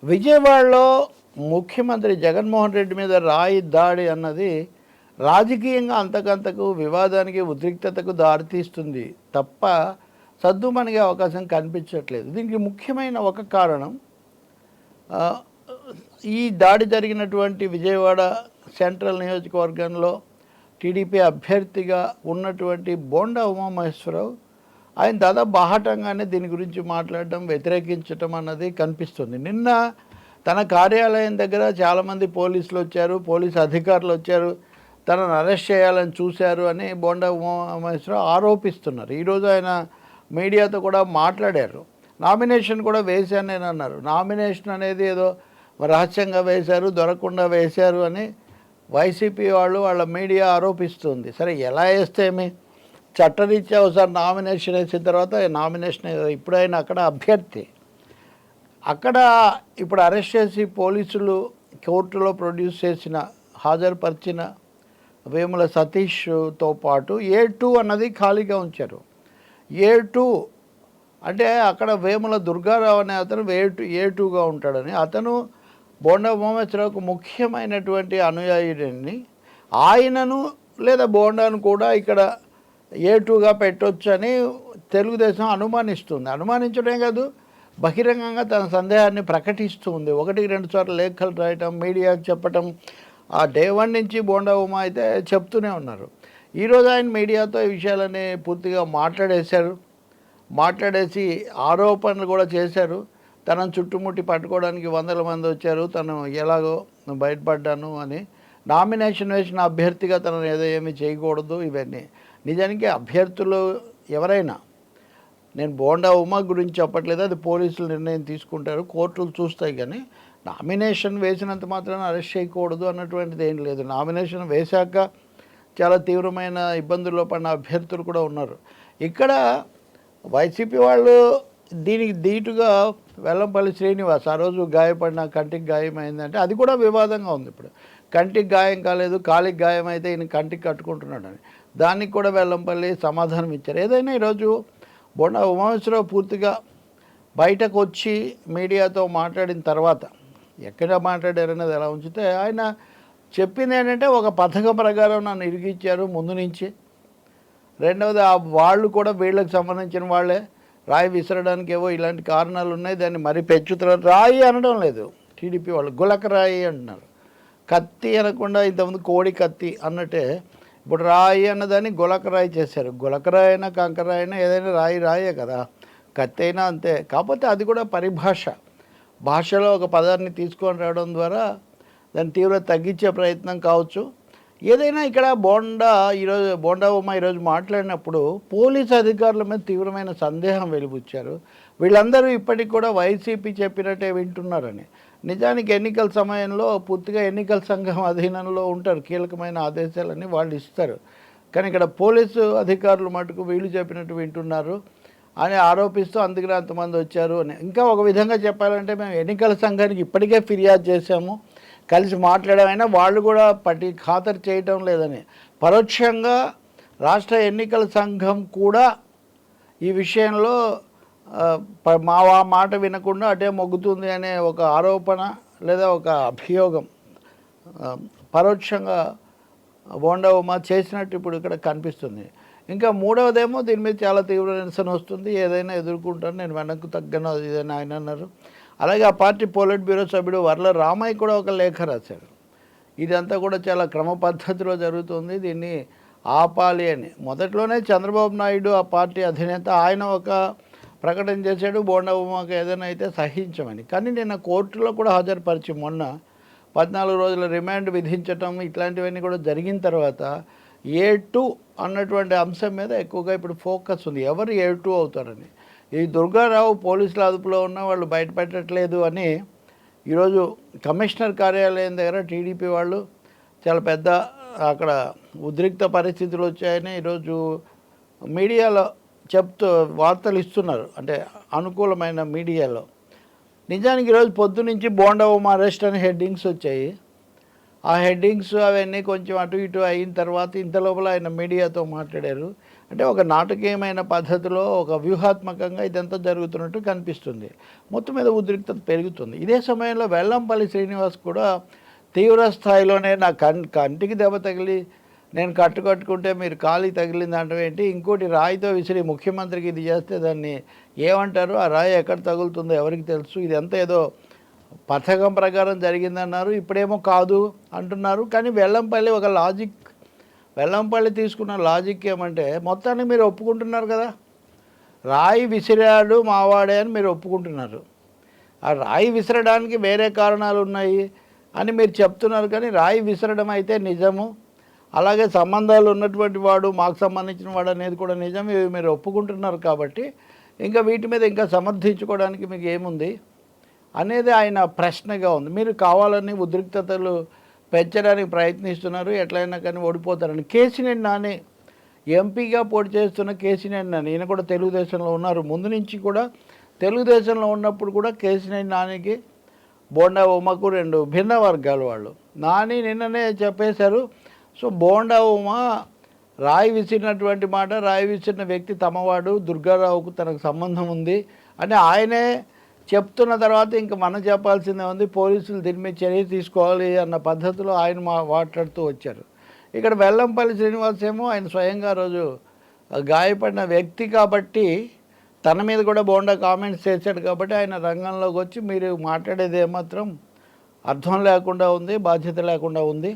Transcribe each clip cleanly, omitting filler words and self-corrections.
విజయవాడలో ముఖ్యమంత్రి జగన్మోహన్ రెడ్డి మీద రాయి దాడి అన్నది రాజకీయంగా అంతకంతకు వివాదానికి ఉద్రిక్తతకు దారితీస్తుంది తప్ప సద్దుమణిగే అవకాశం కనిపించట్లేదు. దీనికి ముఖ్యమైన ఒక కారణం ఈ దాడి జరిగినటువంటి విజయవాడ సెంట్రల్ నియోజకవర్గంలో టీడీపీ అభ్యర్థిగా ఉన్నటువంటి బోండా ఉమామహేశ్వరరావు ఆయన దాదాపు బాహాటంగానే దీని గురించి మాట్లాడడం, వ్యతిరేకించడం అన్నది కనిపిస్తుంది. నిన్న తన కార్యాలయం దగ్గర చాలామంది పోలీసులు వచ్చారు, పోలీసు అధికారులు వచ్చారు, తనను అరెస్ట్ చేయాలని చూశారు అని బోండా ఉమామహేశ్వరరావు ఆరోపిస్తున్నారు. ఈరోజు ఆయన మీడియాతో కూడా మాట్లాడారు. నామినేషన్ కూడా వేశాను నేను అన్నారు. నామినేషన్ అనేది ఏదో రహస్యంగా వేశారు, దొరకకుండా వేశారు అని వైసీపీ వాళ్ళ మీడియా ఆరోపిస్తుంది. సరే, ఎలా వేస్తే ఏమి, చట్టరీత్యా ఒకసారి నామినేషన్ వేసిన తర్వాత నామినేషన్ ఇప్పుడైనా అక్కడ అభ్యర్థి అక్కడ ఇప్పుడు అరెస్ట్ చేసి పోలీసులు కోర్టులో ప్రొడ్యూస్ చేసిన హాజరుపరిచిన వేముల సతీష్తో పాటు A2 అన్నది ఖాళీగా ఉంచారు. A2 అంటే అక్కడ వేముల దుర్గారావు అనే అతను A2గా ఉంటాడని, అతను బోండా ఉమామహేశ్వరరావుకు ముఖ్యమైనటువంటి అనుయాయుడిని, ఆయనను లేదా బోండాను కూడా ఇక్కడ A2గా పెట్టొచ్చు అని తెలుగుదేశం అనుమానిస్తుంది. అనుమానించడమే కాదు, బహిరంగంగా తన సందేహాన్ని ప్రకటిస్తుంది. 1-2 సార్లు లేఖలు రాయటం, మీడియాకు చెప్పటం, ఆ డే 1 నుంచి బోండా ఉమా అయితే చెప్తూనే ఉన్నారు. ఈరోజు ఆయన మీడియాతో ఈ విషయాలని పూర్తిగా మాట్లాడేసి ఆరోపణలు కూడా చేశారు. తనను చుట్టుముట్టి పట్టుకోవడానికి 100 మంది వచ్చారు, తను ఎలాగో బయటపడ్డాను అని, నామినేషన్ వేసిన అభ్యర్థిగా తనను ఏమీ చేయకూడదు, ఇవన్నీ. నిజానికి అభ్యర్థులు ఎవరైనా, నేను బోండా ఉమా గురించి చెప్పట్లేదు, అది పోలీసులు నిర్ణయం తీసుకుంటారు, కోర్టులు చూస్తాయి. కానీ నామినేషన్ వేసినంత మాత్రాన అరెస్ట్ చేయకూడదు అన్నటువంటిది ఏం లేదు. నామినేషన్ వేశాక చాలా తీవ్రమైన ఇబ్బందుల్లో పడిన అభ్యర్థులు కూడా ఉన్నారు. ఇక్కడ వైసీపీ వాళ్ళు దీనికి ధీటుగా వెల్లంపల్లి శ్రీనివాస్ ఆ రోజు గాయపడిన, కంటికి గాయమైందంటే అది కూడా వివాదంగా ఉంది. ఇప్పుడు కంటికి గాయం కాలేదు, కాలికి గాయం అయితే ఈయన కంటికి కట్టుకుంటున్నాడని, దానికి కూడా వెల్లంపల్లి సమాధానం ఇచ్చారు. ఏదైనా ఈరోజు బోండా ఉమామహేశ్వరరావు పూర్తిగా బయటకు వచ్చి మీడియాతో మాట్లాడిన తర్వాత, ఎక్కడ మాట్లాడారనేది ఎలా ఉంచితే, ఆయన చెప్పింది ఏంటంటే ఒక పథకం ప్రకారం నన్ను ఇరిగిచ్చారు ముందు నుంచి, రెండవది వాళ్ళు కూడా వీళ్ళకి సంబంధించిన వాళ్ళే, రాయి విసరడానికి ఏవో ఇలాంటి కారణాలు ఉన్నాయి, దాన్ని మరీ పెంచుతున్నారు. రాయి అనడం లేదు టీడీపీ వాళ్ళు, గులక రాయి అంటున్నారు. కత్తి అనకుండా ఇంతకుముందు కోడి కత్తి అన్నట్టే ఇప్పుడు రాయి అన్నదాన్ని గులకరాయి చేశారు. గులకరాయి అయినా కంకరాయి అయినా ఏదైనా రాయే కదా, కత్తి అయినా అంతే. కాకపోతే అది కూడా పరిభాష, భాషలో ఒక పదాన్ని తీసుకొని రావడం ద్వారా దాని తీవ్రత తగ్గించే ప్రయత్నం కావచ్చు. ఏదైనా ఇక్కడ బోండా ఉమా ఈరోజు మాట్లాడినప్పుడు పోలీసు అధికారుల మీద తీవ్రమైన సందేహం వెలిబుచ్చారు. వీళ్ళందరూ ఇప్పటికి కూడా వైసీపీ చెప్పినట్టే వింటున్నారని. నిజానికి ఎన్నికల సమయంలో పూర్తిగా ఎన్నికల సంఘం అధీనంలో ఉంటారు, కీలకమైన ఆదేశాలన్నీ వాళ్ళు ఇస్తారు. కానీ ఇక్కడ పోలీసు అధికారులు మటుకు వీళ్ళు చెప్పినట్టు వింటున్నారు అని ఆరోపిస్తూ అందుకని అంతమంది వచ్చారు అని. ఇంకా ఒక విధంగా చెప్పాలంటే, మేము ఎన్నికల సంఘానికి ఇప్పటికే ఫిర్యాదు చేశాము, కలిసి మాట్లాడమైనా వాళ్ళు కూడా ఖాతరు చేయటం లేదని, పరోక్షంగా రాష్ట్ర ఎన్నికల సంఘం కూడా ఈ విషయంలో మా మాట వినకుండా అటే మొగ్గుతుంది అనే ఒక ఆరోపణ లేదా ఒక అభియోగం పరోక్షంగా బోండా ఉమా చేసినట్టు ఇప్పుడు ఇక్కడ కనిపిస్తుంది. ఇంకా మూడవదేమో దీని మీద చాలా తీవ్ర నిరసన వస్తుంది, ఏదైనా ఎదుర్కొంటాను, నేను వెనక్కు తగ్గను, ఇదని ఆయన అన్నారు. అలాగే ఆ పార్టీ పోలిట్ బ్యూరో సభ్యుడు వర్ల రామయ్య కూడా ఒక లేఖ రాశారు. ఇదంతా కూడా చాలా క్రమ పద్ధతిలో జరుగుతుంది, దీన్ని ఆపాలి అని. మొదట్లోనే చంద్రబాబు నాయుడు ఆ పార్టీ అధినేత ఆయన ఒక ప్రకటన చేశాడు, బోండా ఉమాకు ఏదైనా అయితే సహించమని. కానీ నిన్న కోర్టులో కూడా హాజరుపరిచి మొన్న 14 రోజుల రిమాండ్ విధించటం ఇట్లాంటివన్నీ కూడా జరిగిన తర్వాత A2 అన్నటువంటి అంశం మీద ఎక్కువగా ఇప్పుడు ఫోకస్ ఉంది, ఎవరు A2 అవుతారని. ఈ దుర్గారావు పోలీసుల అదుపులో ఉన్న వాళ్ళు బయటపెట్టట్లేదు అని ఈరోజు కమిషనర్ కార్యాలయం దగ్గర టీడీపీ వాళ్ళు చాలా పెద్ద అక్కడ ఉద్రిక్త పరిస్థితులు వచ్చాయని ఈరోజు మీడియాలో చెప్తూ వార్తలు ఇస్తున్నారు, అంటే అనుకూలమైన మీడియాలో. నిజానికి ఈరోజు పొద్దునుంచి బోండా ఉమా అరెస్ట్ అని హెడ్డింగ్స్ వచ్చాయి. ఆ హెడ్డింగ్స్ అవన్నీ కొంచెం అటు ఇటు అయిన తర్వాత ఇంత లోపల ఆయన మీడియాతో మాట్లాడారు. అంటే ఒక నాటకీయమైన పద్ధతిలో ఒక వ్యూహాత్మకంగా ఇదంతా జరుగుతున్నట్టు కనిపిస్తుంది. మొత్తం మీద ఉద్రిక్తత పెరుగుతుంది. ఇదే సమయంలో వెల్లంపల్లి శ్రీనివాస్ కూడా తీవ్ర స్థాయిలోనే నా కంటికి దెబ్బ తగిలి నేను కట్టుకుంటే మీరు కాలికి తగిలింది అంటాం ఏంటి, ఇంకోటి రాయితో విసిరి ముఖ్యమంత్రికి ఇది చేస్తే దాన్ని ఏమంటారు, ఆ రాయి ఎక్కడ తగులుతుందో ఎవరికి తెలుసు, ఇదంతా ఏదో పథకం ప్రకారం జరిగిందన్నారు, ఇప్పుడేమో కాదు అంటున్నారు. కానీ వెల్లంపల్లి తీసుకున్న లాజిక్ ఏమంటే మొత్తానికి మీరు ఒప్పుకుంటున్నారు కదా, రాయి విసిరాడు మావాడే అని మీరు ఒప్పుకుంటున్నారు. ఆ రాయి విసరడానికి వేరే కారణాలు ఉన్నాయి అని మీరు చెప్తున్నారు. కానీ రాయి విసరడం అయితే నిజము, అలాగే సంబంధాలు ఉన్నటువంటి వాడు మాకు సంబంధించిన వాడు అనేది కూడా నిజం. ఇవి మీరు ఒప్పుకుంటున్నారు కాబట్టి ఇంకా వీటి మీద ఇంకా సమర్థించుకోవడానికి మీకు ఏముంది అనేది ఆయన ప్రశ్నగా ఉంది. మీరు కావాలని ఉద్రిక్తతలు పెంచడానికి ప్రయత్నిస్తున్నారు, ఎట్లయినా కానీ ఓడిపోతారని. కేసినేని నాని ఎంపీగా పోటీ చేస్తున్న కేసినేని నాని, ఈయన కూడా తెలుగుదేశంలో ఉన్నారు. ముందు నుంచి కూడా తెలుగుదేశంలో ఉన్నప్పుడు కూడా కేసినేని నానికి బోండా ఉమకు రెండు భిన్న వర్గాలు వాళ్ళు. నాని నిన్ననే చెప్పేశారు. సో బోండా ఉమ రాయి విసిరినటువంటి మాట, రాయి విసిరిన వ్యక్తి తమవాడు, దుర్గారావుకు తనకు సంబంధం ఉంది అని ఆయనే చెప్తున్న తర్వాత ఇంక మనం చెప్పాల్సిందే ఉంది. పోలీసులు దీని మీద చర్య తీసుకోవాలి అన్న పద్ధతిలో ఆయన మాట్లాడుతూ వచ్చారు. ఇక్కడ వెల్లంపల్లి శ్రీనివాస్ ఏమో ఆయన స్వయంగా రోజు గాయపడిన వ్యక్తి కాబట్టి తన మీద కూడా బోండా కామెంట్స్ చేశాడు కాబట్టి ఆయన రంగంలోకి వచ్చి మీరు మాట్లాడేది ఏమాత్రం అర్థం లేకుండా ఉంది, బాధ్యత లేకుండా ఉంది,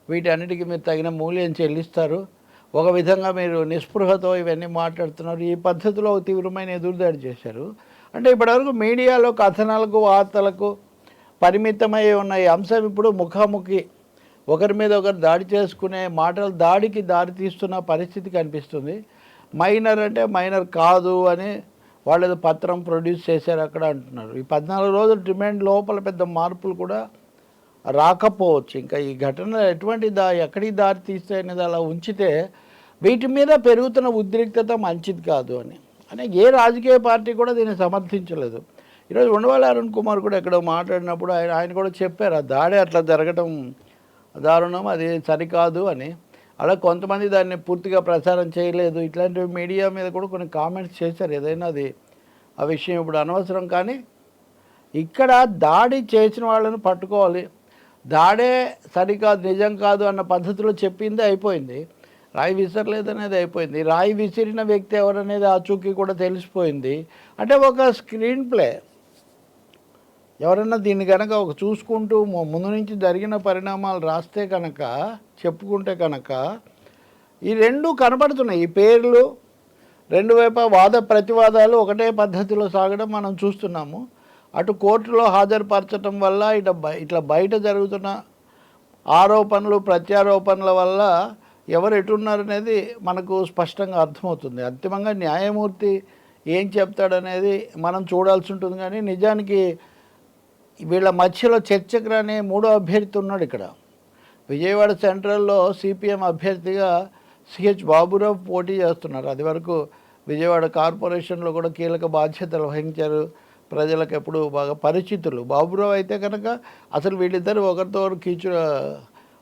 వీటన్నిటికీ మీరు తగిన మూల్యం చెల్లిస్తారు, ఒక విధంగా మీరు నిస్పృహతో ఇవన్నీ మాట్లాడుతున్నారు, ఈ పద్ధతిలో తీవ్రమైన ఎదురుదాడి చేశారు. అంటే ఇప్పటివరకు మీడియాలో కథనాలకు వార్తలకు పరిమితమై ఉన్న ఈ అంశం ఇప్పుడు ముఖాముఖి ఒకరి మీద ఒకరు దాడి చేసుకునే మాటలు దాడికి దారి తీస్తున్న పరిస్థితి కనిపిస్తుంది. మైనర్ అంటే మైనర్ కాదు అని వాళ్ళు పత్రం ప్రొడ్యూస్ చేశారు అక్కడ అంటున్నారు. ఈ 14 రోజుల డిమాండ్ లోపల పెద్ద మార్పులు కూడా రాకపోవచ్చు. ఇంకా ఈ ఘటన ఎక్కడికి దారి తీస్తాయి అనేది అలా ఉంచితే వీటి మీద పెరుగుతున్న ఉద్రిక్తత మంచిది కాదు అని ఏ రాజకీయ పార్టీ కూడా దీన్ని సమర్థించలేదు. ఈరోజు ఉండవల్లి అరుణ్ కుమార్ కూడా ఎక్కడో మాట్లాడినప్పుడు ఆయన కూడా చెప్పారు, ఆ దాడి అట్లా జరగడం దారుణం, అది సరికాదు అని. అలా కొంతమంది దాన్ని పూర్తిగా ప్రచారం చేయలేదు. ఇట్లాంటివి మీడియా మీద కూడా కొన్ని కామెంట్స్ చేశారు. ఏదైనా అది ఆ విషయం ఇప్పుడు అనవసరం. కానీ ఇక్కడ దాడి చేసిన వాళ్ళని పట్టుకోవాలి, దాడే సరికాదు నిజం కాదు అన్న పద్ధతిలో చెప్పింది అయిపోయింది. రాయి విసరలేదనేది అయిపోయింది. రాయి విసిరిన వ్యక్తి ఎవరనేది ఆచూకీ కూడా తెలిసిపోయింది. అంటే ఒక స్క్రీన్ ప్లే ఎవరన్నా దీన్ని కనుక ఒక చూసుకుంటూ ముందు నుంచి జరిగిన పరిణామాలు రాస్తే కనుక, చెప్పుకుంటే కనుక ఈ రెండు కనపడుతున్నాయి. ఈ పేర్లు రెండు వైపు వాద ప్రతివాదాలు ఒకటే పద్ధతిలో సాగడం మనం చూస్తున్నాము. అటు కోర్టులో హాజరుపరచడం వల్ల ఇట్లా బయట జరుగుతున్న ఆరోపణలు ప్రత్యారోపణల వల్ల ఎవరు ఎటున్నారనేది మనకు స్పష్టంగా అర్థమవుతుంది. అంతిమంగా న్యాయమూర్తి ఏం చెప్తాడనేది మనం చూడాల్సి ఉంటుంది. కానీ నిజానికి వీళ్ళ మధ్యలో చర్చకు రాని మూడో అభ్యర్థి ఉన్నాడు ఇక్కడ. విజయవాడ సెంట్రల్లో సిపిఎం అభ్యర్థిగా సిహెచ్ బాబురావు పోటీ చేస్తున్నారు. అది వరకు విజయవాడ కార్పొరేషన్లో కూడా కీలక బాధ్యతలు వహించారు, ప్రజలకు ఎప్పుడు బాగా పరిచితులు. బాబురావు అయితే కనుక అసలు వీళ్ళిద్దరు ఒకరితో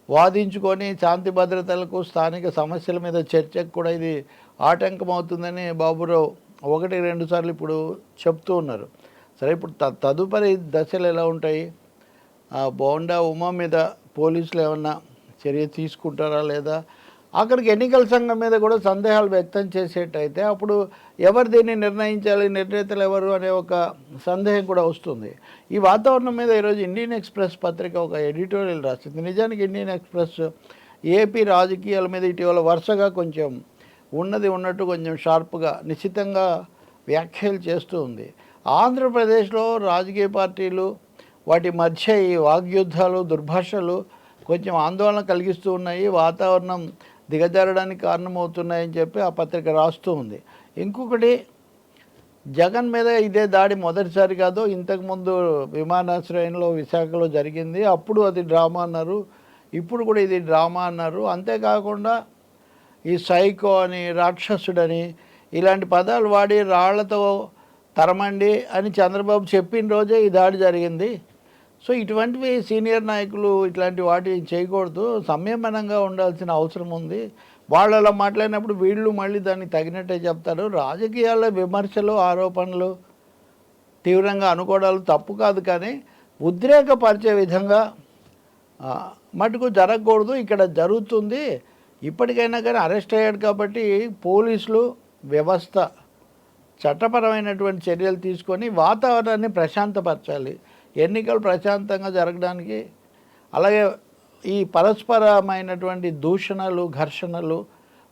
వాదించుకొని శాంతి భద్రతలకు స్థానిక సమస్యల మీద చర్చకు కూడా ఇది ఆటంకం అవుతుందని బాబురావు 1-2 సార్లు ఇప్పుడు చెప్తూ ఉన్నారు. సరే, ఇప్పుడు తదుపరి దశలు ఎలా ఉంటాయి? బోండా ఉమా మీద పోలీసులు ఏమన్నా చర్య తీసుకుంటారా లేదా? అక్కడికి ఎన్నికల సంఘం మీద కూడా సందేహాలు వ్యక్తం చేసేటైతే అప్పుడు ఎవరు దీన్ని నిర్ణయించాలి, నిర్ణేతలు ఎవరు అనే ఒక సందేహం కూడా వస్తుంది. ఈ వాతావరణం మీద ఈరోజు ఇండియన్ ఎక్స్ప్రెస్ పత్రిక ఒక ఎడిటోరియల్ రాసింది. నిజానికి ఇండియన్ ఎక్స్ప్రెస్ ఏపీ రాజకీయాల మీద ఇటీవల వరుసగా కొంచెం ఉన్నట్టు కొంచెం షార్ప్గా నిశ్చితంగా వ్యాఖ్యలు చేస్తూ ఉంది. ఆంధ్రప్రదేశ్లో రాజకీయ పార్టీలు వాటి మధ్య ఈ వాగ్యుద్ధాలు దుర్భాషలు కొంచెం ఆందోళన కలిగిస్తూ ఉన్నాయి, వాతావరణం దిగజారడానికి కారణమవుతున్నాయని చెప్పి ఆ పత్రిక రాస్తూ ఉంది. ఇంకొకటి, జగన్ మీద ఇదే దాడి మొదటిసారి కాదు, ఇంతకుముందు విమానాశ్రయంలో విశాఖలో జరిగింది, అప్పుడు అది డ్రామా అన్నారు, ఇప్పుడు కూడా ఇది డ్రామా అన్నారు. అంతేకాకుండా ఈ సైకో అని, రాక్షసుడని ఇలాంటి పదాలు వాడి రాళ్లతో తరమండి అని చంద్రబాబు చెప్పిన రోజే ఈ దాడి జరిగింది. సో ఇటువంటివి సీనియర్ నాయకులు ఇట్లాంటి వాటిని చేయకూడదు, సంయమనంగా ఉండాల్సిన అవసరం ఉంది. వాళ్ళు అలా మాట్లాడినప్పుడు వీళ్ళు మళ్ళీ దానికి తగినట్టే చెప్తారు. రాజకీయాల విమర్శలు, ఆరోపణలు తీవ్రంగా అనుకోవడాలు తప్పు కాదు, కానీ ఉద్రేకపరిచే విధంగా మటుకు జరగకూడదు. ఇక్కడ జరుగుతుంది. ఇప్పటికైనా కానీ అరెస్ట్ అయ్యాడు కాబట్టి పోలీసులు వ్యవస్థ చట్టపరమైనటువంటి చర్యలు తీసుకొని వాతావరణాన్ని ప్రశాంతపరచాలి. ఎన్నికలు ప్రశాంతంగా జరగడానికి, అలాగే ఈ పరస్పరమైనటువంటి దూషణలు, ఘర్షణలు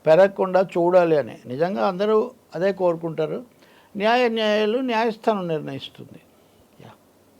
పెరగకుండా చూడాలి అని నిజంగా అందరూ అదే కోరుకుంటారు. న్యాయాలు న్యాయస్థానం నిర్ణయిస్తుంది.